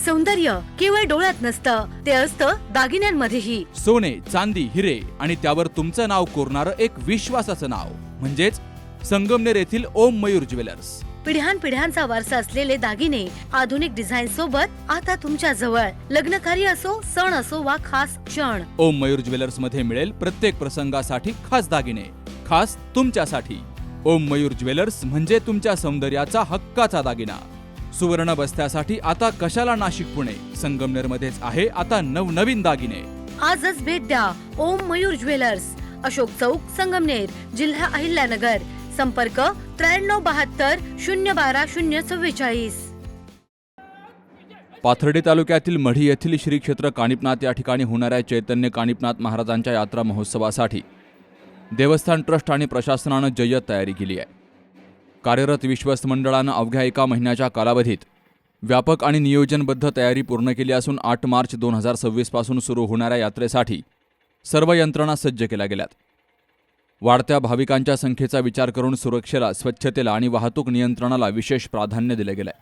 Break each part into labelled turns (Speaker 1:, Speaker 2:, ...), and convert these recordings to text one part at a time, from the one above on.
Speaker 1: सौंदर्य केवळ डोळ्यात नसतं, ते असतं दागिन्यांमध्येही.
Speaker 2: सोने, चांदी, हिरे आणि त्यावर तुमचं नाव कोरणारं एक विश्वासाचं नाव म्हणजेच संगमनेर येथील ओम मयूर ज्वेलर्स.
Speaker 1: पिढ्यानपिढ्यांचा वारसा असलेले दागिने आधुनिक डिझाईन सोबत आता तुमच्या जवळ. लग्नकार्य असो, सण असो वा खास क्षण,
Speaker 2: ओम मयूर ज्वेलर्स मध्ये मिळेल प्रत्येक प्रसंगासाठी खास दागिने, खास तुमच्यासाठी. ओम मयूर ज्वेलर्स म्हणजे तुमच्या सौंदर्याचा हक्काचा दागिना. सुवर्ण बस्त्यासाठी आता कशाला नाशिक पुणे, संगमनेर मध्येच आहे आता नवनवीन दागिने.
Speaker 1: आजच भेट द्या ओम मयूर ज्वेलर्स, अशोक चौक, संगमनेर, जिल्हा अहिल्यानगर. संपर्क 9372 012 044.
Speaker 2: पाथर्डी तालुक्यातील मढी येथील श्री क्षेत्र कानिपनाथ या ठिकाणी होणाऱ्या चैतन्य कानिपनाथ महाराजांच्या यात्रा महोत्सवासाठी देवस्थान ट्रस्ट आणि प्रशासनानं जय्यत तयारी केली आहे. कार्यरत विश्वस्त मंडळानं अवघ्या एका महिन्याच्या कालावधीत व्यापक आणि नियोजनबद्ध तयारी पूर्ण केली असून 8 मार्च 2026 पासून सुरू होणाऱ्या यात्रेसाठी सर्व यंत्रणा सज्ज केल्या गेल्यात. वाढत्या भाविकांच्या संख्येचा विचार करून सुरक्षेला, स्वच्छतेला आणि वाहतूक नियंत्रणाला विशेष प्राधान्य दिलं गेलंय,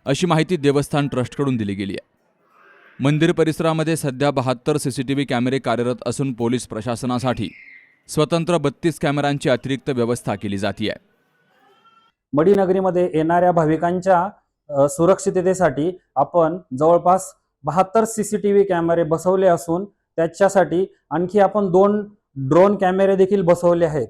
Speaker 2: अशी माहिती देवस्थान ट्रस्टकडून दिली गेली आहे. मंदिर परिसरामध्ये सध्या 72 CCTV कॅमेरे कार्यरत असून पोलीस प्रशासनासाठी स्वतंत्र 32 कॅमेऱ्यांची अतिरिक्त व्यवस्था केली जाते आहे.
Speaker 3: मढी नगरीमध्ये येणाऱ्या भाविकांच्या सुरक्षिततेसाठी आपण जवळपास 72 CCTV कॅमेरे बसवले असून त्याच्यासाठी आणखी आपण 2 ड्रोन कॅमेरे देखील बसवले आहेत.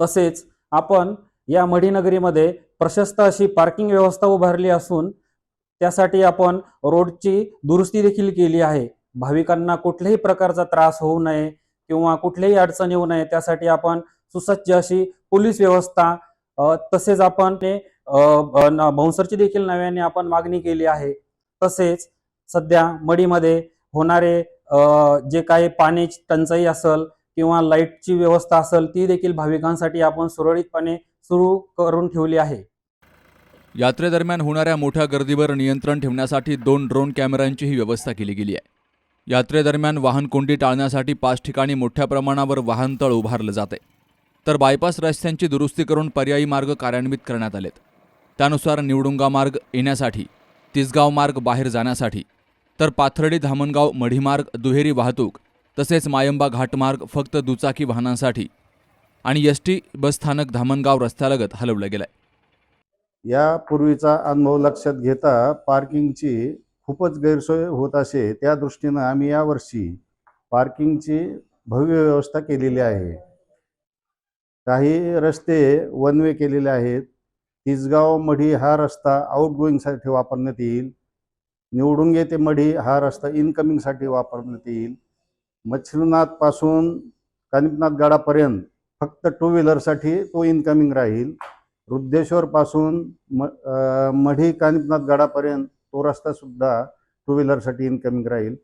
Speaker 3: तसेच आपण या मढी नगरीमध्ये प्रशस्त अशी पार्किंग व्यवस्था उभारली असून त्यासाठी आपण रोडची दुरुस्ती देखील केली आहे. भाविकांना कुठल्याही प्रकारचा त्रास होऊ नये किंवा कुठलीही अडचण येऊ नये त्यासाठी आपण सुसज्ज अशी पोलीस व्यवस्था, तसेच आपण बाउन्सरची देखील नव्याने आपण मागणी केली आहे. तसेच सध्या मढीमध्ये होणारे जे काही पाण्याची टंचाई असेल किंवा लाईटची व्यवस्था असेल ती देखील भाविकांसाठी आपण सुरळीतपणे सुरू करून ठेवली आहे.
Speaker 2: यात्रेदरम्यान होणाऱ्या मोठ्या गर्दीवर नियंत्रण ठेवण्यासाठी 2 ड्रोन कॅमेऱ्यांचीही व्यवस्था केली गेली आहे. यात्रेदरम्यान वाहन कोंडी टाळण्यासाठी 5 ठिकाणी मोठ्या प्रमाणावर वाहनतळ उभारलं जाते, तर बायपास रस्त्यांची दुरुस्ती करून पर्यायी मार्ग कार्यान्वित करण्यात आलेत. त्यानुसार निवडुंगा मार्ग येण्यासाठी, तिसगाव मार्ग बाहेर जाण्यासाठी, तर पाथर्डी धामणगाव मढी मार्ग दुहेरी वाहतूक, तसेच मायंबा घाटमार्ग फक्त दुचाकी वाहनांसाठी आणि ST बस स्थानक धामणगाव रस्त्यालगत हलवलं गेलंय.
Speaker 4: यापूर्वीचा अनुभव लक्षात घेता पार्किंगची खूपच गैरसोय होत असे, त्या दृष्टीनं आम्ही यावर्षी पार्किंगची भव्य व्यवस्था केलेली आहे. काही रस्ते वन वे केलेले आहेत. तिसगाव मढी हा रस्ता आउटगोईंगसाठी वापरण्यात येईल. निवडुंगे ते मढी हा रस्ता इनकमिंगसाठी वापरण्यात येईल. मच्छिंद्रनाथपासून कानिपनाथ गडापर्यंत फक्त 2 व्हीलरसाठी तो इनकमिंग राहील. रुद्रेश्वरपासून मढी कानिपनाथ गडापर्यंत तो रस्तासुद्धा 2 व्हीलरसाठी इनकमिंग राहील.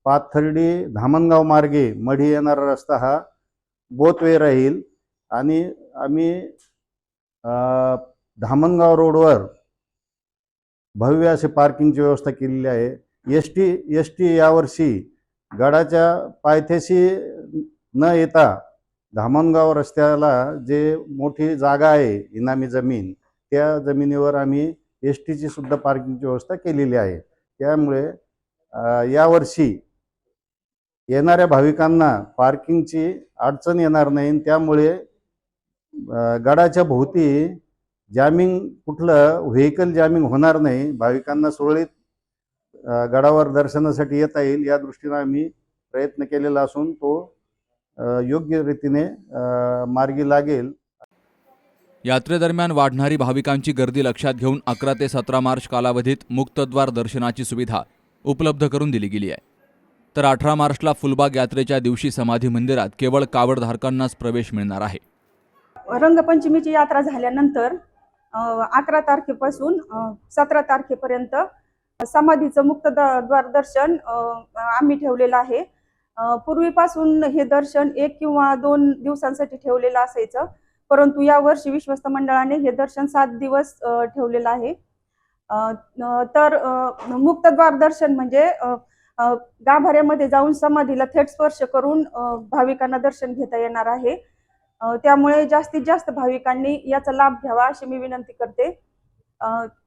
Speaker 4: पाथर्डी धामणगाव मार्गे मढी येणारा रस्ता हा बोथ वे राहील. आणि आम्ही धामणगाव रोडवर भव्य असे पार्किंगची व्यवस्था केलेली आहे. एस टी यावर्षी गडाच्या पायथ्याशी न येता धामणगाव रस्त्याला जे मोठी जागा आहे इनामी जमीन, त्या जमिनीवर आम्ही STची सुद्धा पार्किंगची व्यवस्था केलेली आहे. त्यामुळे यावर्षी येणाऱ्या भाविकांना पार्किंगची अडचण येणार नाही. त्यामुळे गडाच्या भोवती जॅमिंग, कुठलं व्हेकल जॅमिंग होणार नाही. भाविकांना सुरळीत गडावर दर्शनासाठी येता येईल या दृष्टीने आम्ही प्रयत्न केलेला असून तो योग्य रीतीने मार्गी लागेल.
Speaker 2: यात्रेदरम्यान वाढणारी भाविकांची गर्दी लक्षात घेऊन 11 ते 17 मार्च कालावधीत मुक्तद्वार दर्शनाची सुविधा उपलब्ध करून दिली गेली आहे. तर 18 मार्चला फुलबाग यात्रेच्या दिवशी समाधी मंदिरात केवळ कावडधारकांनाच प्रवेश मिळणार आहे.
Speaker 5: रंगपंचमीची यात्रा झाल्यानंतर 11 तारखेपासून 17 तारखेपर्यंत समाधीचं मुक्तद्वार दर्शन आम्ही ठेवलेलं आहे. पूर्वीपासून हे दर्शन 1 किंवा 2 दिवसांसाठी ठेवलेलं असायचं, परंतु यावर्षी विश्वस्त मंडळाने हे दर्शन 7 दिवस ठेवलेलं आहे. तर मुक्तद्वार दर्शन म्हणजे गाभाऱ्यामध्ये जाऊन समाधीला थेट स्पर्श करून भाविकांना दर्शन घेता येणार आहे. त्यामुळे जास्तीत जास्त भाविकांनी याचा लाभ घ्यावा अशी मी विनंती करते.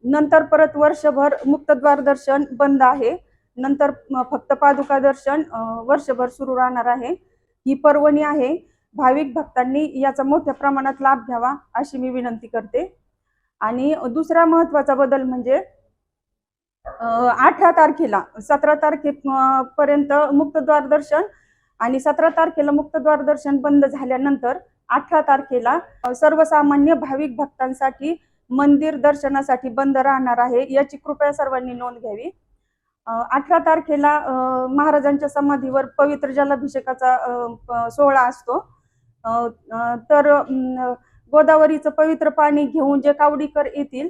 Speaker 5: नंतर परत वर्षभर मुक्तद्वार दर्शन बंद आहे. नंतर फक्त पादुका दर्शन वर्षभर सुरू राहणार आहे. ही पर्वणी आहे. भाविक भक्तांनी याचा मोठ्या प्रमाणात लाभ घ्यावा अशी मी विनंती करते. आणि दुसरा महत्त्वाचा बदल म्हणजे 18 तारखेला 17 तारखेपर्यंत मुक्तद्वार दर्शन आणि 17 तारखेला मुक्तद्वार दर्शन बंद झाल्यानंतर 18 तारखेला सर्वसामान्य भाविक भक्तांसाठी मंदिर दर्शनासाठी बंद राहणार आहे. याची कृपया सर्वांनी नोंद घ्यावी. 18 तारखेला महाराजांच्या समाधीवर पवित्र जलाभिषेकाचा सोहळा असतो. तर गोदावरीचं पवित्र पाणी घेऊन जे कावडीकर येतील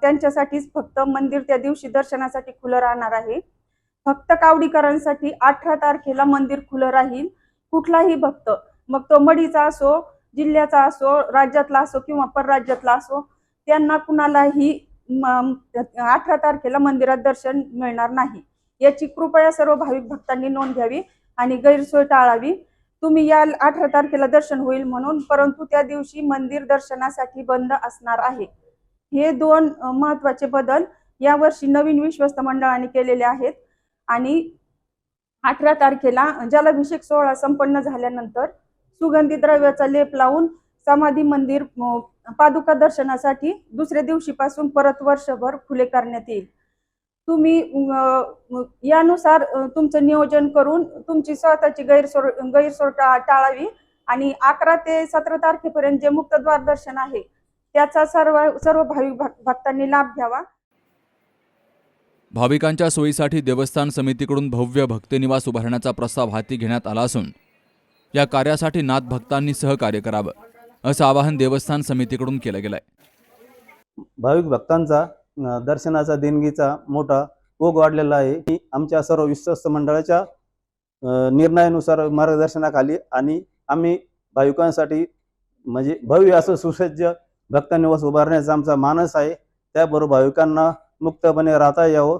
Speaker 5: त्यांच्यासाठीच फक्त मंदिर त्या दिवशी दर्शनासाठी खुलं राहणार आहे. फक्त कावडीकरांसाठी 18 तारखेला मंदिर खुलं राहील. कुठलाही भक्त, मग तो मडीचा असो, जिल्ह्याचा असो, राज्यातला असो किंवा परराज्यातला असो, त्यांना कुणालाही 18 तारखेला मंदिरात दर्शन मिळणार नाही. याची कृपया सर्व भाविक भक्तांनी नोंद घ्यावी आणि गैरसोय टाळावी. तुम्ही या 18 तारखेला दर्शन होईल म्हणून, परंतु त्या दिवशी मंदिर दर्शनासाठी बंद असणार आहे. हे 2 महत्त्वाचे बदल यावर्षी नवीन विश्वस्त मंडळाने केलेले आहेत. आणि 18 तारखेला जलाभिषेक सोहळा संपन्न झाल्यानंतर सुगंधी द्रव्याचा लेप लावून समाधी मंदिर पादुका दर्शनासाठी दुसऱ्या दिवशीपासून परत वर्षभर खुले करण्यात येईल. तुम्ही यानुसार तुमचं नियोजन करून तुमची स्वतःची गैरसोय टाळावी आणि 11 ते 17 तारखेपर्यंत जे मुक्तद्वार दर्शन आहे त्याचा सर्व भाविक भक्तांनी लाभ घ्यावा.
Speaker 2: भाविकांच्या सोयीसाठी देवस्थान समितीकडून भव्य भक्तनिवास उभारण्याचा प्रस्ताव हाती घेण्यात आला असून या कार्यासाठी नाथ भक्तांनी सहकार्य करावं असं आवाहन देवस्थान समितीकडून केलं गेलंय.
Speaker 6: भाविक भक्तांचा दर्शनाचा देणगीचा मोठा ओघ वाढलेला आहे. आमच्या सर्व विश्वस्त मंडळाच्या निर्णयानुसार मार्गदर्शनाखाली आणि आम्ही भाविकांसाठी म्हणजे भव्य असं सुसज्ज भक्तनिवास उभारण्याचा आमचा मानस आहे. त्याबरोबर भाविकांना मुक्तपणे राहता यावं,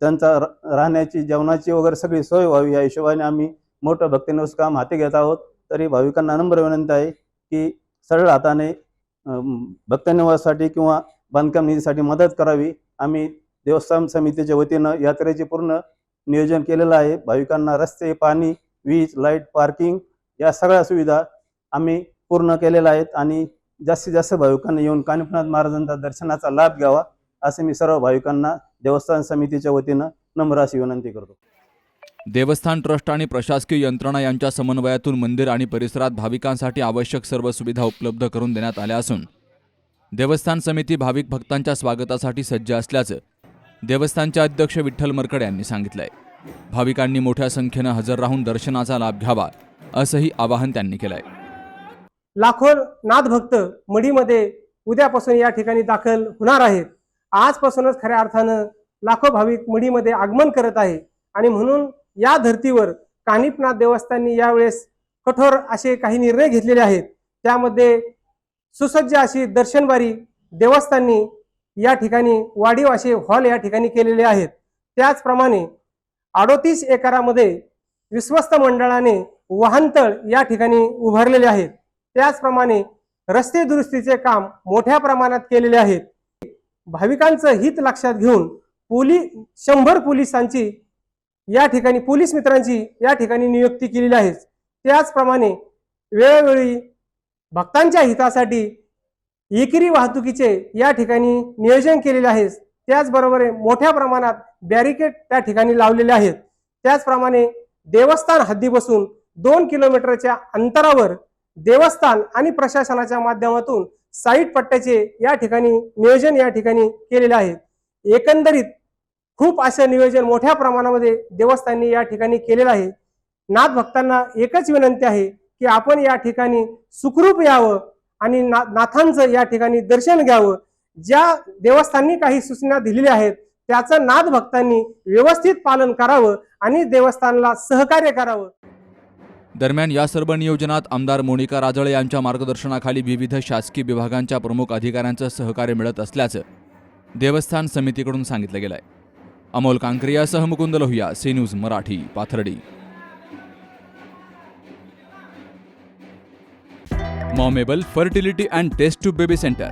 Speaker 6: त्यांचा राहण्याची, जेवणाची वगैरे सगळी सोय व्हावी या हिशोबाने आम्ही मोठं भक्तनिवास काम हाती घेत आहोत. तरी भाविकांना नम्र विनंती आहे की सरळ हाताने भक्तनिवासासाठी किंवा बांधकाम निधीसाठी मदत करावी. आम्ही देवस्थान समितीच्या वतीनं यात्रेचे पूर्ण नियोजन केलेलं आहे. भाविकांना रस्ते, पाणी, वीज, लाईट, पार्किंग या सगळ्या सुविधा आम्ही पूर्ण केलेल्या आहेत आणि जास्तीत जास्त भाविकांना येऊन कानिपनाथ महाराजांचा दर्शनाचा लाभ घ्यावा असे मी सर्व भाविकांना देवस्थान समितीच्या वतीनं नम्र अशी विनंती करतो.
Speaker 2: देवस्थान ट्रस्ट आणि प्रशासकीय यंत्रणा यांच्या समन्वयातून मंदिर आणि परिसरात भाविकांसाठी आवश्यक सर्व सुविधा उपलब्ध करून देण्यात आल्या असून देवस्थान समिती भाविक भक्तांच्या स्वागतासाठी सज्ज असल्याचं देवस्थानचे अध्यक्ष विठ्ठल मरकड यांनी सांगितलंय. भाविकांनी मोठ्या संख्येनं हजर राहून दर्शनाचा लाभ घ्यावा असंही आवाहन त्यांनी केलंय.
Speaker 7: लाखो नाथ भक्त मढीमध्ये उद्यापासून या ठिकाणी दाखल होणार आहेत. आजपासूनच खऱ्या अर्थानं लाखो भाविक मढीमध्ये आगमन करत आहे आणि म्हणून या धर्तीवर कानिपनाथ देवस्थाननी यावेळेस कठोर असे काही निर्णय घेतलेले आहेत. त्यामध्ये सुसज्ज अशी दर्शनबारी देवस्थाननी या ठिकाणी वाढीव असे हॉल या ठिकाणी केलेले आहेत. त्याचप्रमाणे 38 एकरामध्ये विश्वस्त मंडळाने वाहनतळ या ठिकाणी उभारलेले आहेत. त्याचप्रमाणे रस्ते दुरुस्तीचे काम मोठ्या प्रमाणात केलेले आहेत. भाविकांचं हित लक्षात घेऊन 100 पोलिसांची या ठिकाणी, पोलीस मित्रांची या ठिकाणी नियुक्ती केलेली आहे. त्याचप्रमाणे वेळोवेळी भक्तांच्या हितासाठी एकेरी वाहतुकीचे या ठिकाणी नियोजन केलेले आहे. त्याचबरोबर मोठ्या प्रमाणात बॅरिकेड त्या ठिकाणी लावलेले आहेत. त्याचप्रमाणे देवस्थान हद्दीपासून 2 किलोमीटरच्या अंतरावर देवस्थान आणि प्रशासनाच्या माध्यमातून साईट पट्ट्याचे या ठिकाणी नियोजन या ठिकाणी केलेले आहे. एकंदरीत खूप असं नियोजन मोठ्या प्रमाणामध्ये देवस्थाननी या ठिकाणी केलेलं आहे. नाथ भक्तांना एकच विनंती आहे की आपण या ठिकाणी सुखरूप यावं आणि नाथांचं या ठिकाणी दर्शन घ्यावं. ज्या देवस्थाननी काही सूचना दिलेल्या आहेत त्याचं नाथ भक्तांनी व्यवस्थित पालन करावं आणि देवस्थानला सहकार्य करावं.
Speaker 2: दरम्यान या सर्व नियोजनात आमदार मोनिका राजळे यांच्या मार्गदर्शनाखाली विविध शासकीय विभागांच्या प्रमुख अधिकाऱ्यांचं सहकार्य मिळत असल्याचं देवस्थान समितीकडून सांगितलं गेलंय. अमोल कांकरियासह Mukund Lohia, C news Marathi, Pathardi. Momable fertility and test tube baby centre,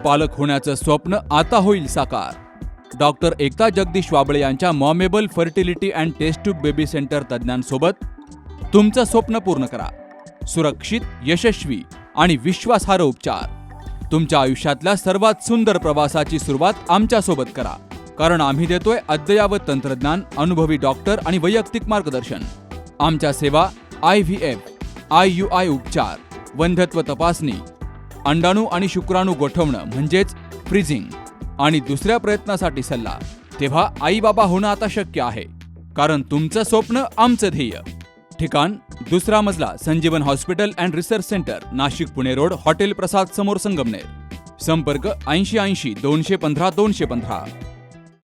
Speaker 2: पालक होण्याचं स्वप्न आता होईल साकार. डॉक्टर एकता जगदीश वाबळे यांच्या Momable fertility and test tube baby centre तज्ज्ञांसोबत तुमचं स्वप्न पूर्ण करा. सुरक्षित, यशस्वी आणि विश्वासार्ह उपचार. तुमच्या आयुष्यातल्या सर्वात सुंदर प्रवासाची सुरुवात आमच्यासोबत करा. कारण आम्ही देतोय अद्ययावत तंत्रज्ञान, अनुभवी डॉक्टर आणि वैयक्तिक मार्गदर्शन. आमच्या सेवा IVF, IUI उपचार, वंध्यत्व तपासणी, अंडाणू आणि शुक्राणू गोठवणं म्हणजेच फ्रीजिंग आणि दुसऱ्या प्रयत्नासाठी सल्ला. तेव्हा आई बाबा होणं आता शक्य आहे. कारण तुमचं स्वप्न आमचं ध्येय. ठिकाण 2रा मजला, Sanjeevan hospital and research centre, Nashik Pune road, hotel Prasad समोर, संगमनेर. संपर्क 8080 215 215.